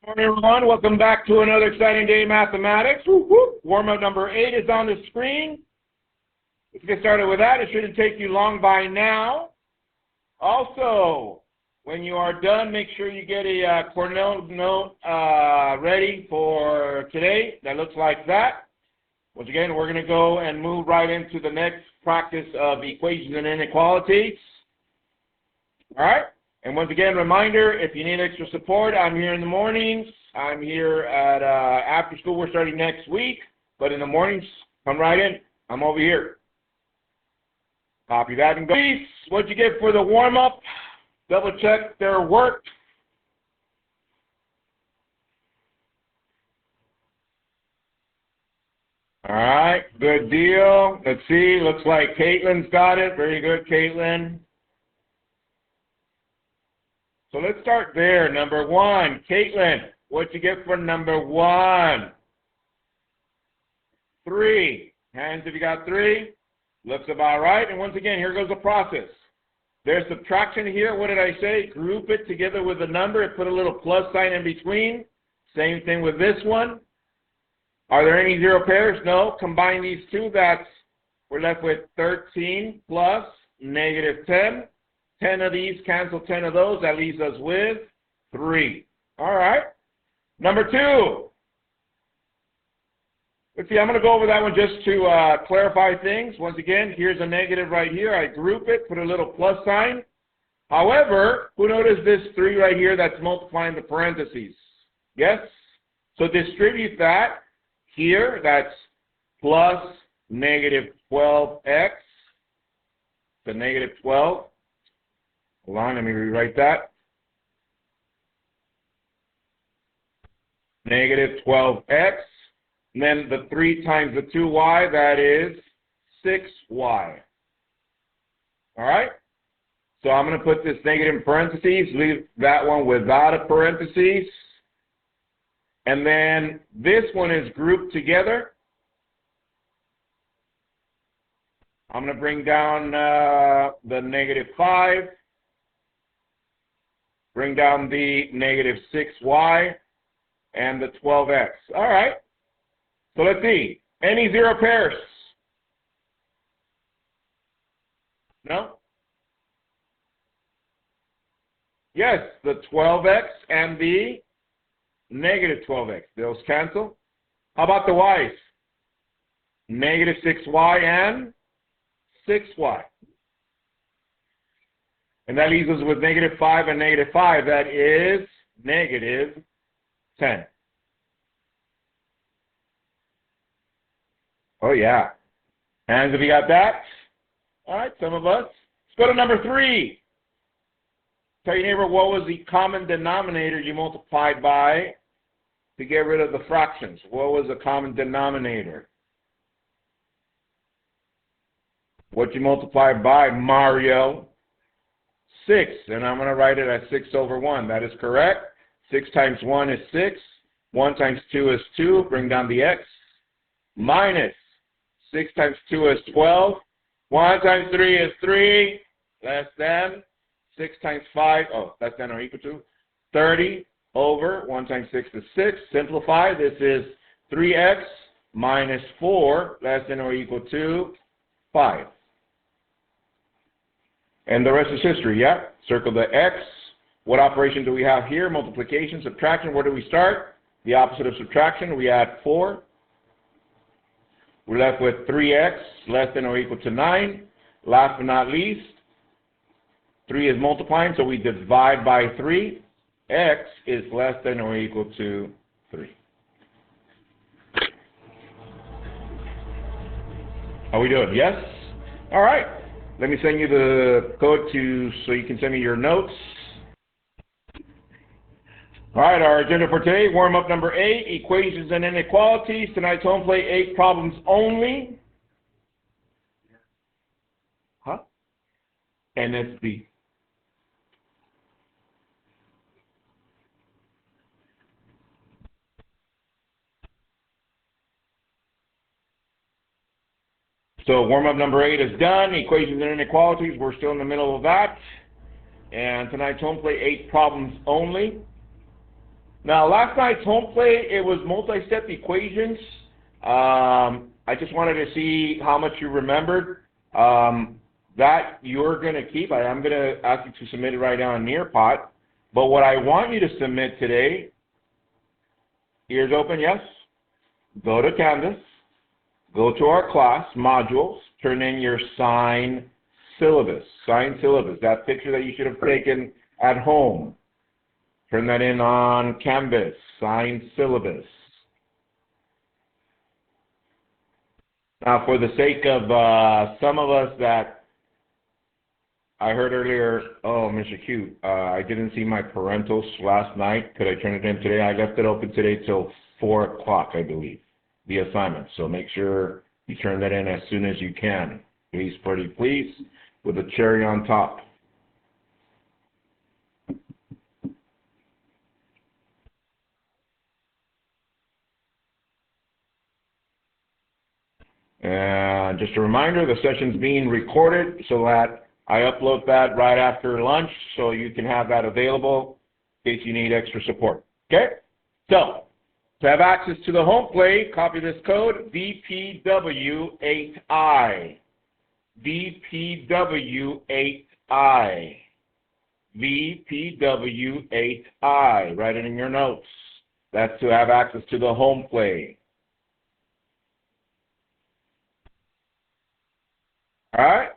Morning, everyone. Welcome back to another exciting day in mathematics. Whoop, whoop. Warm-up number 8 is on the screen. Let's get started with that. It shouldn't take you long by now. Also, when you are done, make sure you get a Cornell note ready for today that looks like that. Once again, we're going to go and move right into the next practice of equations and inequalities. All right? And once again, reminder, if you need extra support, I'm here in the mornings. I'm here at after school. We're starting next week. But in the mornings, come right in. I'm over here. Copy that and go. What'd you get for the warm-up? Double check their work. All right, good deal. Let's see. Looks like Caitlin's got it. Very good, Caitlin. So let's start there. Number 1, Caitlin, what'd you get for number 1? 3. Hands if you got 3. Looks about right. And once again, here goes the process. There's subtraction here. What did I say? Group it together with a number and put a little plus sign in between. Same thing with this one. Are there any zero pairs? No. Combine these two. We're left with 13 plus negative 10. 10 of these cancel 10 of those. That leaves us with 3. All right. Number 2. Let's see. I'm going to go over that one just to clarify things. Once again, here's a negative right here. I group it, put a little plus sign. However, who noticed this 3 right here that's multiplying the parentheses? Yes? So distribute that. Here, that's plus negative 12x to negative 12. Hold on, let me rewrite that. Negative 12x. And then the 3 times the 2y, that is 6y. All right? So I'm going to put this negative in parentheses, leave that one without a parentheses. And then this one is grouped together. I'm going to bring down the negative 5. Bring down the negative 6y and the 12x. All right. So let's see. Any zero pairs? No? Yes, the 12x and the negative 12x. Those cancel. How about the y's? Negative 6y and 6y. And that leaves us with negative 5 and negative 5. That is negative 10. Oh, yeah. Hands if you got that. All right, some of us. Let's go to number 3. Tell your neighbor what was the common denominator you multiplied by to get rid of the fractions. What was the common denominator? What you multiplied by, Mario? 6, and I'm going to write it as 6 over 1. That is correct. 6 times 1 is 6. 1 times 2 is 2. Bring down the x. Minus 6 times 2 is 12. 1 times 3 is 3. Less than 6 times 5. Oh, less than or equal to 30 over 1 times 6 is 6. Simplify. This is 3x minus 4 less than or equal to 5. And the rest is history, yeah? Circle the x. What operation do we have here? Multiplication, subtraction. Where do we start? The opposite of subtraction. We add 4. We're left with 3x less than or equal to 9. Last but not least, 3 is multiplying, so we divide by 3. X is less than or equal to 3. How we doing? Yes? All right. Let me send you the code so you can send me your notes. All right, our agenda for today, warm-up number 8, equations and inequalities. Tonight's home plate, 8 problems only. Huh? NSB. So warm-up number 8 is done. Equations and inequalities, we're still in the middle of that. And tonight's home plate, 8 problems only. Now, last night's home play, it was multi-step equations. I just wanted to see how much you remembered. That you're going to keep. I am going to ask you to submit it right now in Nearpod. But what I want you to submit today, ears open, yes? Go to Canvas, go to our class, modules, turn in your sign syllabus. Sign syllabus, that picture that you should have taken at home. Turn that in on Canvas, sign syllabus. Now, for the sake of some of us that I heard earlier, oh, Mr. Q, I didn't see my parentals last night. Could I turn it in today? I left it open today till 4 o'clock, I believe, the assignment. So make sure you turn that in as soon as you can. Please, pretty please, with a cherry on top. And just a reminder, the session's being recorded so that I upload that right after lunch so you can have that available in case you need extra support. Okay? So, to have access to the home play, copy this code, VPW8I. VPW8I. VPW8I. Write it in your notes. That's to have access to the home play. All right?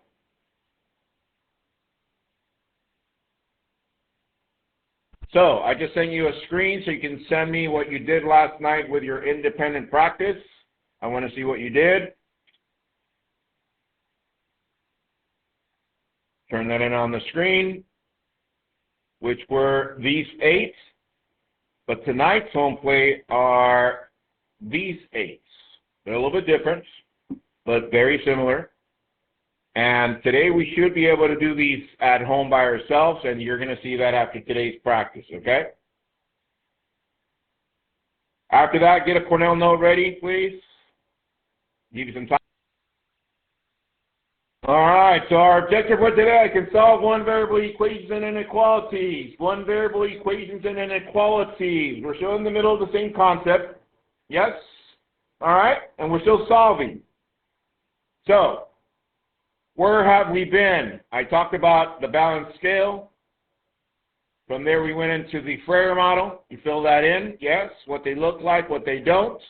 So I just sent you a screen so you can send me what you did last night with your independent practice. I want to see what you did. Turn that in on the screen, which were these 8. But tonight's home play are these 8. They're a little bit different, but very similar. And today we should be able to do these at home by ourselves, and you're going to see that after today's practice, okay? After that, get a Cornell note ready, please. Give you some time. All right, so our objective for today, I can solve one variable equations and inequalities. One variable equations and inequalities. We're still in the middle of the same concept. Yes? All right, and we're still solving. So, where have we been? I talked about the balanced scale. From there, we went into the Freire model. You fill that in, yes, what they look like, what they don't.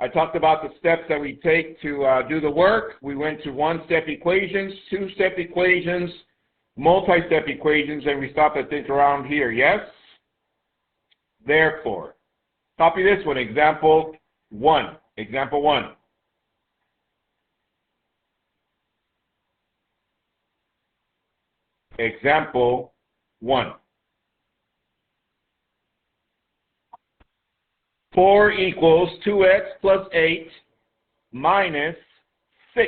I talked about the steps that we take to do the work. We went to one-step equations, two-step equations, multi-step equations, and we stopped, I think, around here, yes? Therefore, copy this one, example 1. Example 1. Example 1. 4 equals 2x plus 8 minus 6x.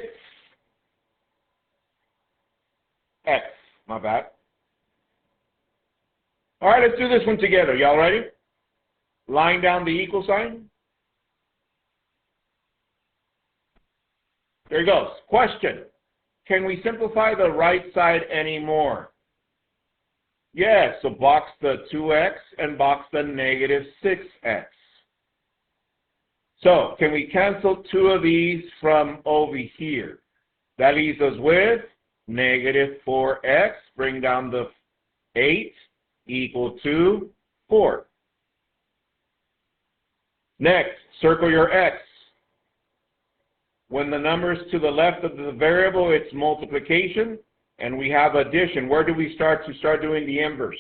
My bad. All right, let's do this one together. Y'all ready? Line down the equal sign. There it goes. Question. Can we simplify the right side anymore? Yes, so box the 2x and box the negative 6x. So, can we cancel 2 of these from over here? That leaves us with negative 4x. Bring down the 8 equal to 4. Next, circle your x. When the number's to the left of the variable, it's multiplication, and we have addition. Where do we start to start doing the inverse?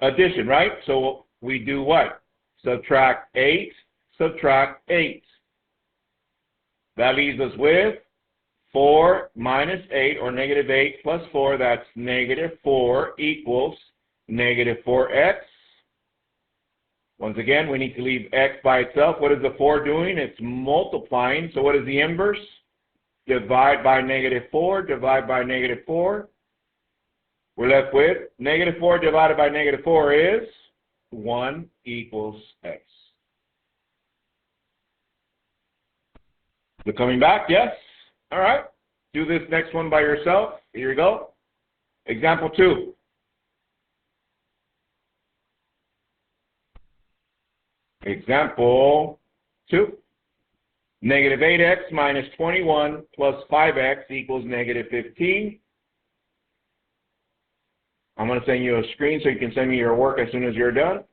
Addition, right? So we do what? Subtract 8, subtract 8. That leaves us with 4 minus 8, or negative 8 plus 4, that's negative 4 equals negative 4x. Once again, we need to leave x by itself. What is the 4 doing? It's multiplying. So what is the inverse? Divide by negative 4, divide by negative 4. We're left with negative 4 divided by negative 4 is 1 equals x. So coming back, yes? All right. Do this next one by yourself. Here you go. Example 2. Example 2. Negative 8x minus 21 plus 5x equals negative 15. I'm going to send you a screen so you can send me your work as soon as you're done.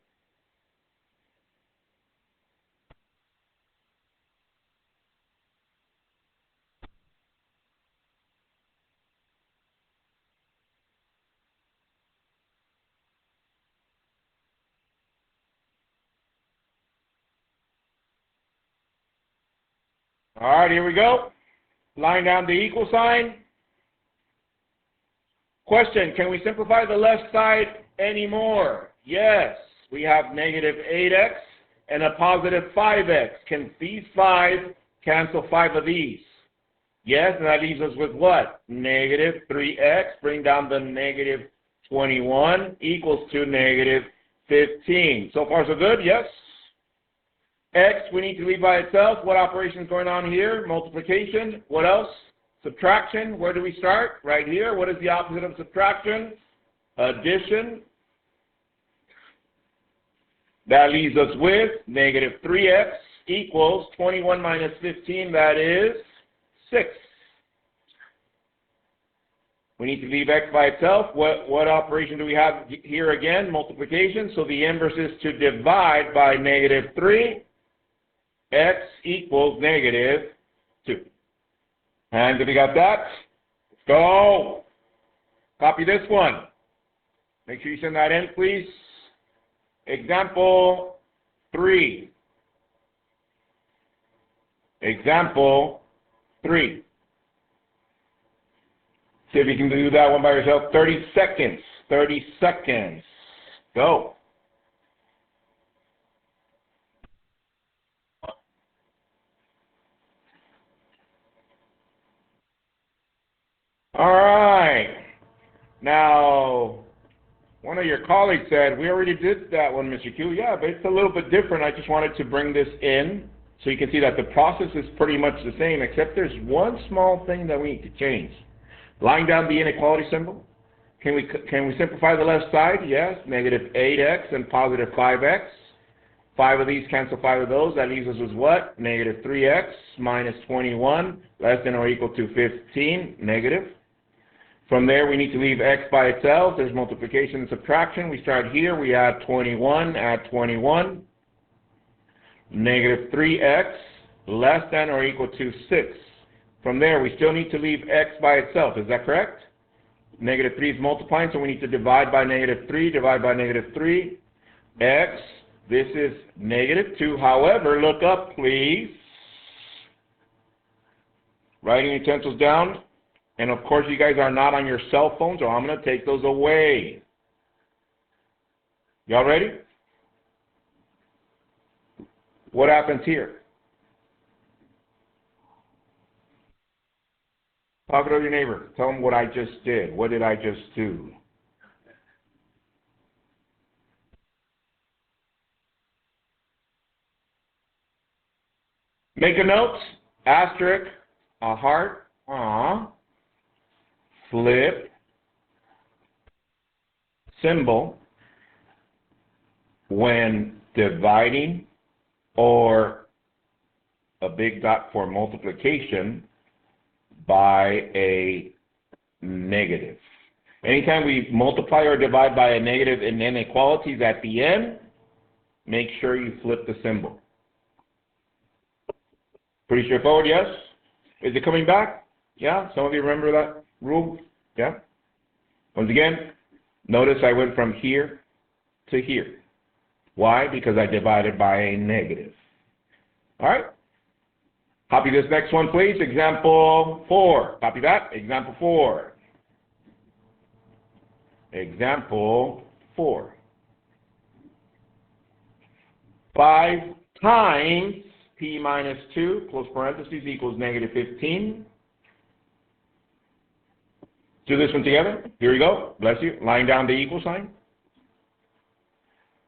All right, here we go. Line down the equal sign. Question, can we simplify the left side anymore? Yes. We have negative 8x and a positive 5x. Can these 5 cancel 5 of these? Yes, and that leaves us with what? Negative 3x, bring down the negative 21 equals to negative 15. So far so good, yes? X, we need to leave by itself. What operation is going on here? Multiplication. What else? Subtraction. Where do we start? Right here. What is the opposite of subtraction? Addition. That leaves us with negative 3x equals 21 minus 15. That is 6. We need to leave x by itself. What operation do we have here again? Multiplication. So the inverse is to divide by negative 3. X equals negative 2. And if you got that, let's go. Copy this one. Make sure you send that in, please. Example 3. Example 3. See if you can do that one by yourself. 30 seconds. 30 seconds. Go. All right. Now, one of your colleagues said, we already did that one, Mr. Q. Yeah, but it's a little bit different. I just wanted to bring this in so you can see that the process is pretty much the same, except there's one small thing that we need to change. Line down the inequality symbol. Can we simplify the left side? Yes. Negative 8x and positive 5x. 5 of these cancel 5 of those. That leaves us with what? Negative 3x minus 21 less than or equal to 15. Negative. From there, we need to leave x by itself. There's multiplication and subtraction. We start here. We add 21. Add 21. Negative 3x less than or equal to 6. From there, we still need to leave x by itself. Is that correct? Negative 3 is multiplying, so we need to divide by negative 3. Divide by negative 3. X, this is negative 2. However, look up, please. Writing utensils down. And of course, you guys are not on your cell phones, so I'm going to take those away. Y'all ready? What happens here? Talk to your neighbor. Tell them what I just did. What did I just do? Make a note. Asterisk. A heart. Flip. Symbol. When dividing or a big dot for multiplication by a negative. Anytime we multiply or divide by a negative in inequalities at the end, make sure you flip the symbol. Pretty straightforward, yes? Is it coming back? Yeah? Some of you remember that rule? Yeah? Once again, notice I went from here to here. Why? Because I divided by a negative. All right? Copy this next one, please. Example 4. Copy that. Example 4. Example 4. 5 times p minus 2, close parentheses, equals negative 15. Do this one together. Here we go. Bless you. Line down the equal sign.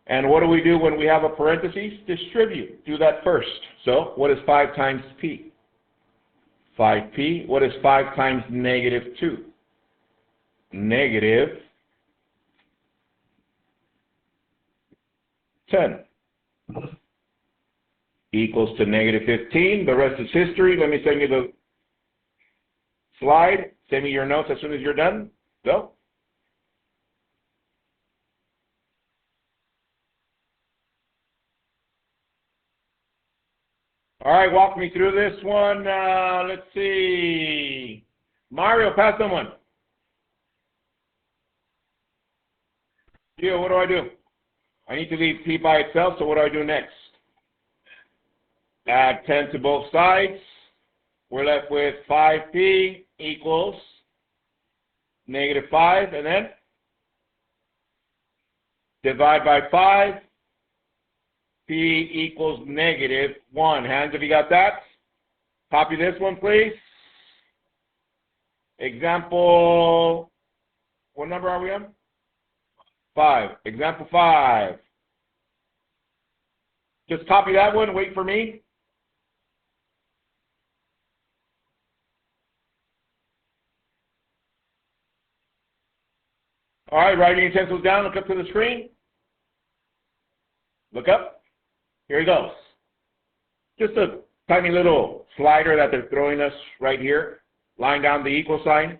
And what do we do when we have a parentheses? Distribute. Do that first. So what is 5 times p? 5p. What is 5 times negative 2? Negative 10. equals to negative 15. The rest is history. Let me send you the slide. Send me your notes as soon as you're done. Go. All right, walk me through this one. Let's see. Mario, pass someone. Gio, what do I do? I need to leave P by itself, so what do I do next? Add 10 to both sides. We're left with 5P equals negative 5, and then divide by 5. P equals negative 1. Hands, if you got that. Copy this one, please. Example, what number are we on? 5. Example 5. Just copy that one. Wait for me. All right, writing utensils down. Look up to the screen. Look up. Here he goes. Just a tiny little slider that they're throwing us right here. Line down the equal sign.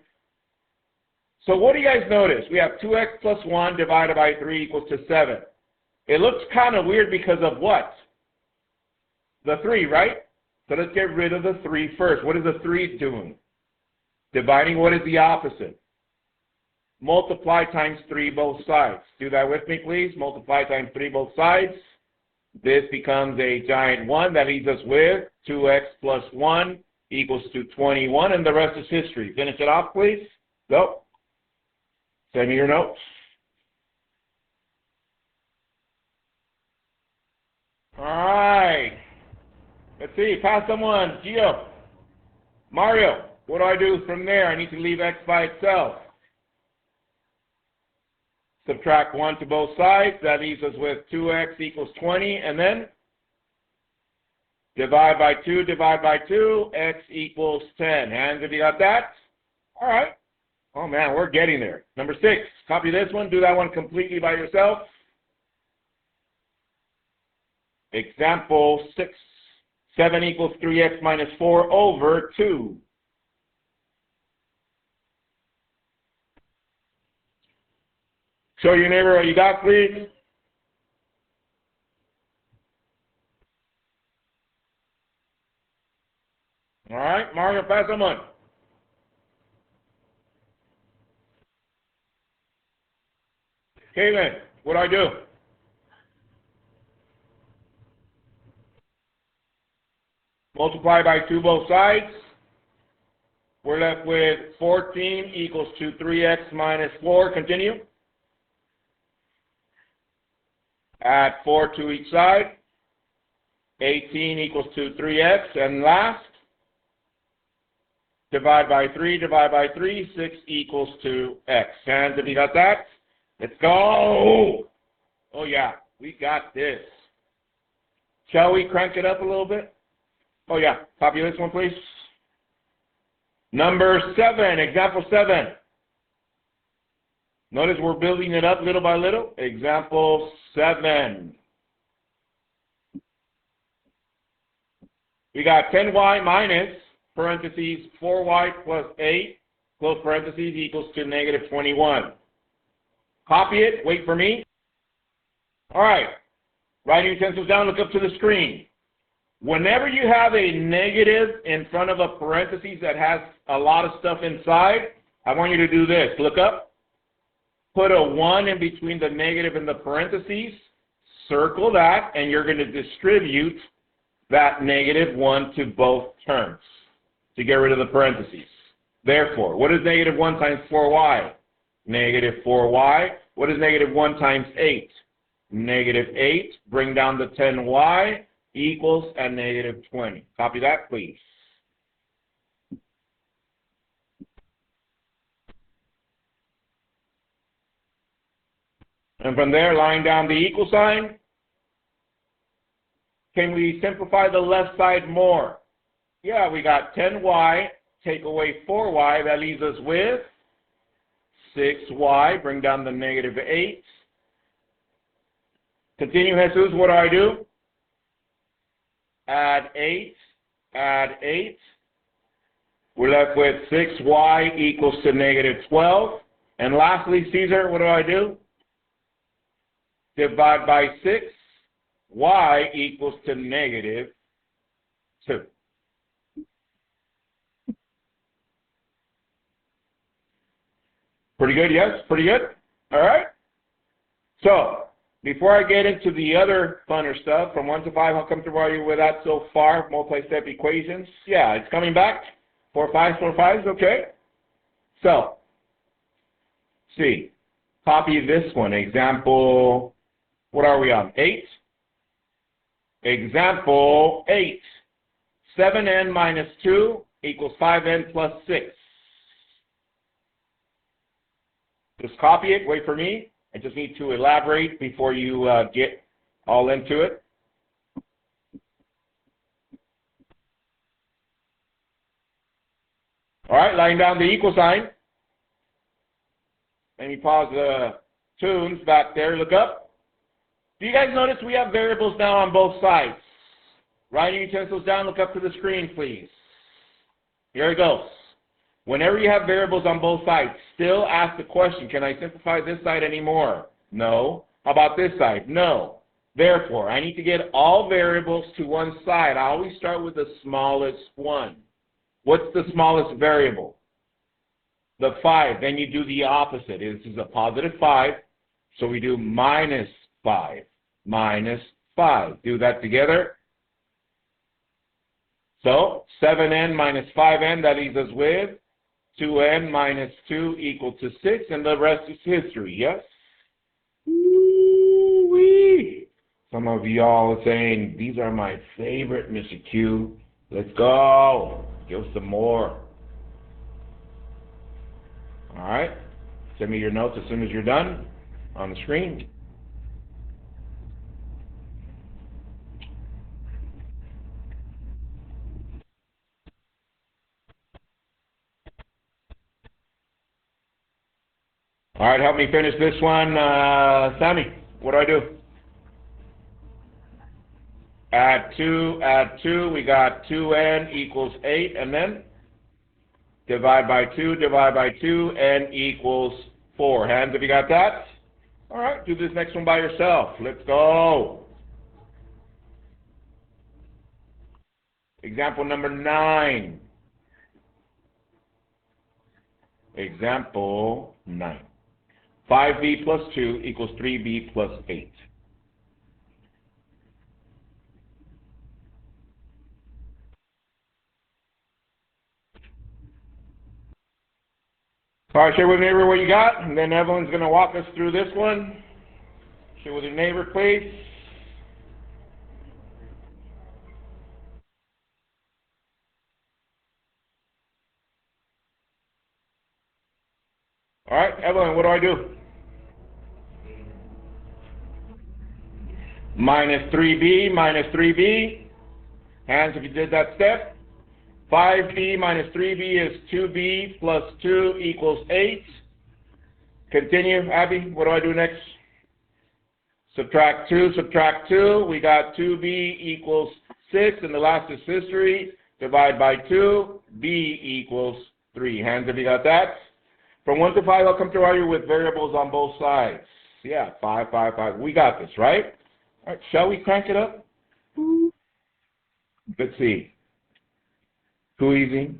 So what do you guys notice? We have 2x plus 1 divided by 3 equals to 7. It looks kind of weird because of what? The 3, right? So let's get rid of the 3 first. What is the 3 doing? Dividing. What is the opposite? Multiply times 3 both sides. Do that with me, please. Multiply times 3 both sides. This becomes a giant 1. That leaves us with 2x plus 1 equals to 21, and the rest is history. Finish it off, please. Go. Send me your notes. All right. Let's see. Pass someone. Gio. Mario. What do I do from there? I need to leave x by itself. Subtract 1 to both sides. That leaves us with 2x equals 20. And then divide by 2, divide by 2. X equals 10. Hands if you got that. All right. Oh, man, we're getting there. Number 6. Copy this one. Do that one completely by yourself. Example 6. 7 equals 3x minus 4 over 2. Show your neighbor what you got, please. All right, Mario, pass them on. Okay, then, what do I do? Multiply by 2 both sides. We're left with 14 equals to 3x minus 4. Continue. Add 4 to each side. 18 equals to 3x. And last, divide by 3, divide by 3. 6 equals to x. Hands if you got that. Let's go. Oh, yeah, we got this. Shall we crank it up a little bit? Oh, yeah. Copy this one, please. Number 7, example 7. Notice we're building it up little by little. Example 7. We got 10y minus, parentheses, 4y plus 8, close parentheses, equals to negative 21. Copy it. Wait for me. All right. Writing utensils down. Look up to the screen. Whenever you have a negative in front of a parentheses that has a lot of stuff inside, I want you to do this. Look up. Put a 1 in between the negative and the parentheses. Circle that, and you're going to distribute that negative 1 to both terms to get rid of the parentheses. Therefore, what is negative 1 times 4y? Negative 4y. What is negative 1 times 8? Negative 8. Bring down the 10y equals a negative 20. Copy that, please. And from there, line down the equal sign. Can we simplify the left side more? Yeah, we got 10y, take away 4y, that leaves us with 6y, bring down the negative 8. Continue, Jesus, what do I do? add 8, add 8. We're left with 6y equals to negative 12. And lastly, Caesar, what do? Divide by 6, y equals to negative 2. Pretty good, yes? Pretty good? All right? So, before I get into the other funner stuff, from 1 to 5, how comfortable are you with that so far? Multi-step equations? Yeah, it's coming back. 4 5s, 4 5s, okay. So, see, copy this one. Example, what are we on? 8? Example 8. 7n minus 2 equals 5n plus 6. Just copy it, wait for me. I just need to elaborate before you get all into it. All right, laying down the equal sign. Let me pause the tunes back there. Look up. Do you guys notice we have variables now on both sides? Writing utensils down, look up to the screen, please. Here it goes. Whenever you have variables on both sides, still ask the question, can I simplify this side anymore? No. How about this side? No. Therefore, I need to get all variables to one side. I always start with the smallest one. What's the smallest variable? The 5. Then you do the opposite. This is a positive 5, so we do minus 5. Minus 5. Do that together. So, 7n minus 5n, that leaves us with 2n minus 2 equal to 6, and the rest is history, yes? Ooh-wee. Some of y'all are saying, these are my favorite, Mr. Q. Let's go. Give us some more. All right. Send me your notes as soon as you're done on the screen. All right, help me finish this one. Sammy, what do? Add 2. We got 2n equals 8, and then divide by 2, n equals 4. Hands, have you got that? All right, do this next one by yourself. Let's go. Example number 9. Example 9. 5b plus 2 equals 3b plus 8. All right, share with your neighbor what you got, and then Evelyn's going to walk us through this one. Share with your neighbor, please. All right, Evelyn, what do? Minus 3b. Hands if you did that step. 5b minus 3b is 2b plus 2 equals 8. Continue, Abby. What do I do next? Subtract 2. We got 2b equals 6, and the last is history. Divide by 2. b equals 3. Hands if you got that. From 1 to 5, I'll come to you with variables on both sides. Yeah, 5, 5, 5. We got this, right? All right, shall we crank it up? Let's see. Too easy.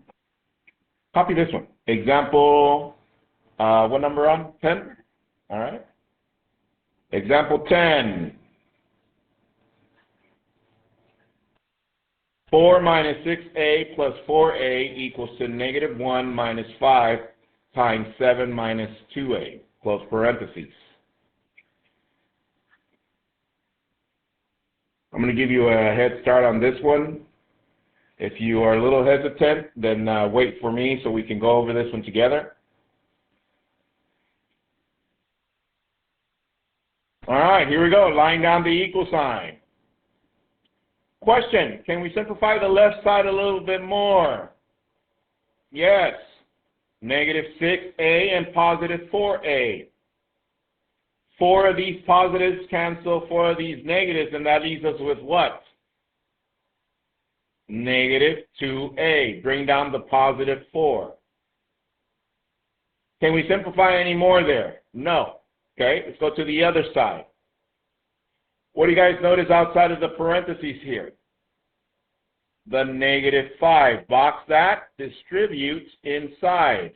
Copy this one. Example, what number on? 10? All right. Example 10. 4 minus 6a plus 4a equals to negative 1 minus 5 times 7 minus 2a, close parentheses. I'm going to give you a head start on this one. If you are a little hesitant, then wait for me so we can go over this one together. All right, here we go. Line down the equal sign. Question, can we simplify the left side a little bit more? Yes. Negative 6a and positive 4a. 4 of these positives cancel 4 of these negatives, and that leaves us with what? negative 2a. Bring down the positive 4. Can we simplify any more there? No. Okay, let's go to the other side. What do you guys notice outside of the parentheses here? The negative 5. Box that, distributes inside.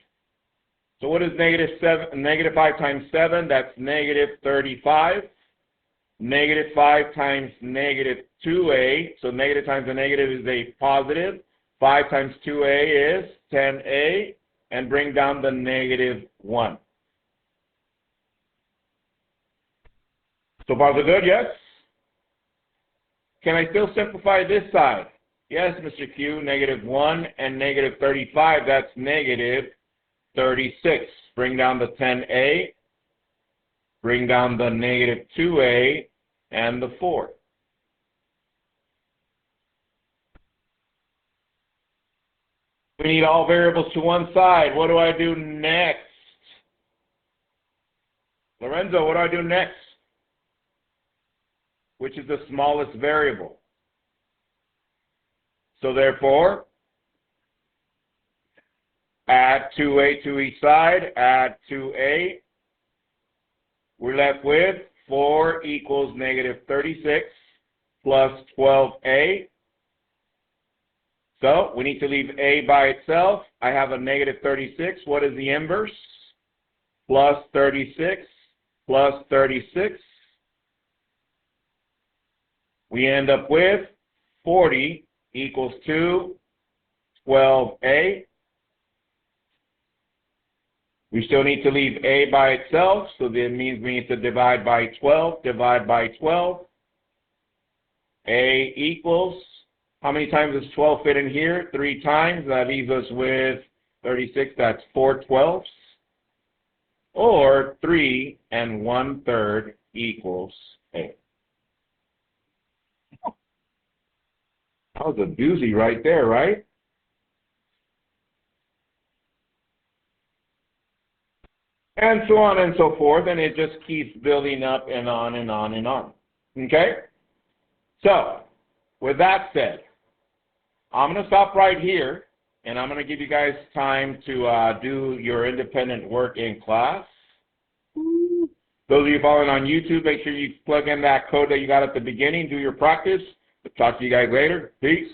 So what is negative 5 times 7? That's negative 35. Negative 5 times negative 2a. So negative times a negative is a positive. 5 times 2a is 10a. And bring down the negative 1. So far so good, yes? Can I still simplify this side? Yes, Mr. Q, negative 1 and negative 35, that's negative 36. Bring down the 10a, bring down the negative 2a, and the 4. We need all variables to one side. What do I do next? Lorenzo, what do I do next? Which is the smallest variable? So therefore, add 2a to each side, add 2a. We're left with 4 equals negative 36 plus 12a. So we need to leave a by itself. I have a negative 36. What is the inverse? Plus 36 plus 36. We end up with 40 equals 2, 12a. We still need to leave a by itself, so that means we need to divide by 12. Divide by 12. A equals, how many times does 12 fit in here? 3 times. That leaves us with 36. That's 4 12s. Or 3 1/3 equals a. That was a doozy right there, right? And so on and so forth, and it just keeps building up and on and on and on. Okay? So, with that said, I'm going to stop right here, and I'm going to give you guys time to do your independent work in class. Those of you following on YouTube, make sure you plug in that code that you got at the beginning, do your practice. I'll talk to you guys later. Peace.